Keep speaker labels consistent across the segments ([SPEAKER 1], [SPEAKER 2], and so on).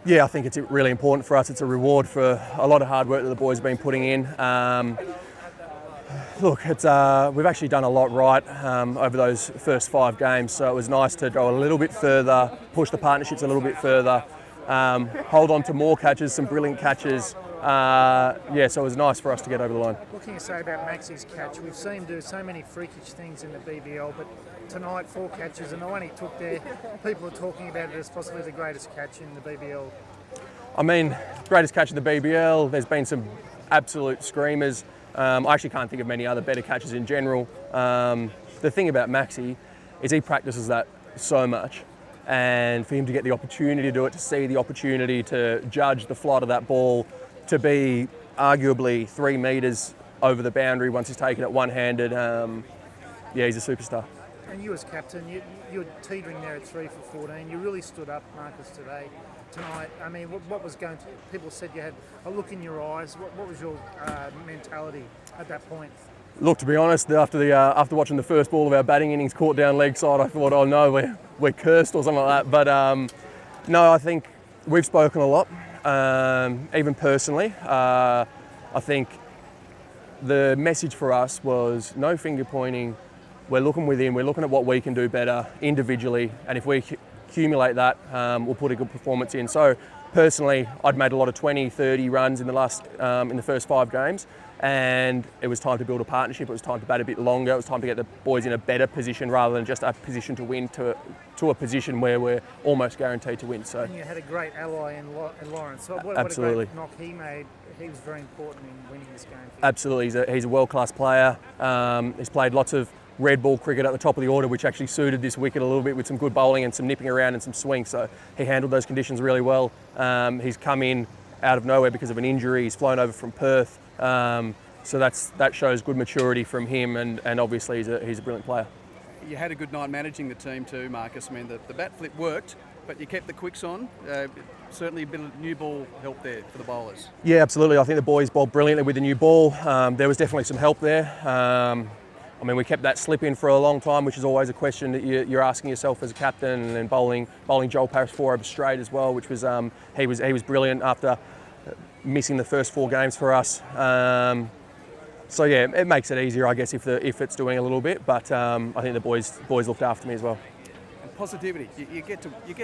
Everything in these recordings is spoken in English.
[SPEAKER 1] Yeah, I think it's really important for us. It's a reward for a lot of hard work that the boys have been putting in. Look, we've actually done a lot right over those first 5 games, so it was nice to go a little bit further, push the partnerships a little bit further, hold on to more catches, some brilliant catches. Yeah, so it was nice for us to get over the line.
[SPEAKER 2] What can you say about Maxi's catch? We've seen him do so many freakish things in the BBL, but tonight 4 catches, and the one he took there, people are talking about it as possibly the greatest catch in the BBL.
[SPEAKER 1] I mean, greatest catch in the BBL, there's been some absolute screamers. I actually can't think of many other better catches in general. The thing about Maxi is he practices that so much, and for him to get the opportunity to do it, to see the opportunity to judge the flight of that ball, to be arguably 3 metres over the boundary once he's taken it one-handed, yeah, he's a superstar.
[SPEAKER 2] And you as captain, you were teetering there at 3 for 14. You really stood up, Marcus, tonight. I mean, what was going to... People said you had a look in your eyes. What was your mentality at that point?
[SPEAKER 1] Look, to be honest, after watching the first ball of our batting innings caught down leg side, I thought, oh no, we're cursed or something like that. But no, I think we've spoken a lot, even personally. I think the message for us was no finger pointing. We're looking within, we're looking at what we can do better individually, and if we accumulate that, we'll put a good performance in. So personally, I'd made a lot of 20, 30 runs in the first 5 games, and it was time to build a partnership. It was time to bat a bit longer. It was time to get the boys in a better position rather than just a position to win, to a position where we're almost guaranteed to win. So
[SPEAKER 2] and you had a great ally in Lawrence. So
[SPEAKER 1] absolutely.
[SPEAKER 2] What a great knock he made. He was very important in winning this game.
[SPEAKER 1] Absolutely, he's a world-class player. He's played lots of red ball cricket at the top of the order, which actually suited this wicket a little bit with some good bowling and some nipping around and some swing. So he handled those conditions really well. He's come in out of nowhere because of an injury. He's flown over from Perth. So that shows good maturity from him, and obviously he's a brilliant player.
[SPEAKER 3] You had a good night managing the team too, Marcus. I mean, the bat flip worked, but you kept the quicks on. Certainly a bit of new ball help there for the bowlers. Yeah,
[SPEAKER 1] absolutely. I think the boys bowled brilliantly with the new ball. There was definitely some help there. I mean, we kept that slip in for a long time, which is always a question that you're asking yourself as a captain, and then bowling Joel Parrish 4 over straight as well, which was he was brilliant after missing the first 4 games for us. So yeah, it makes it easier, I guess, if it's doing a little bit. But I think the boys looked after me as well.
[SPEAKER 3] And positivity, you get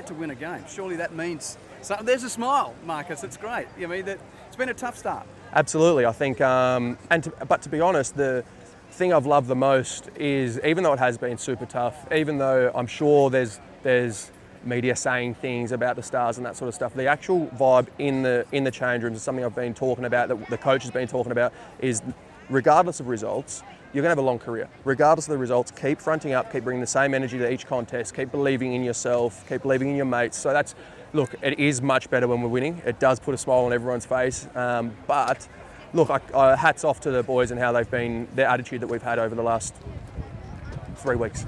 [SPEAKER 3] to win a game. Surely that means something. There's a smile, Marcus. It's great. I mean, it's been a tough start.
[SPEAKER 1] Absolutely, I think. But to be honest, the thing I've loved the most is, even though it has been super tough, even though I'm sure there's media saying things about the stars and that sort of stuff, the actual vibe in the change rooms is something I've been talking about, that the coach has been talking about, is regardless of results, you're going to have a long career. Regardless of the results, keep fronting up, keep bringing the same energy to each contest, keep believing in yourself, keep believing in your mates. So look, it is much better when we're winning. It does put a smile on everyone's face. But look, hats off to the boys and how their attitude that we've had over the last 3 weeks.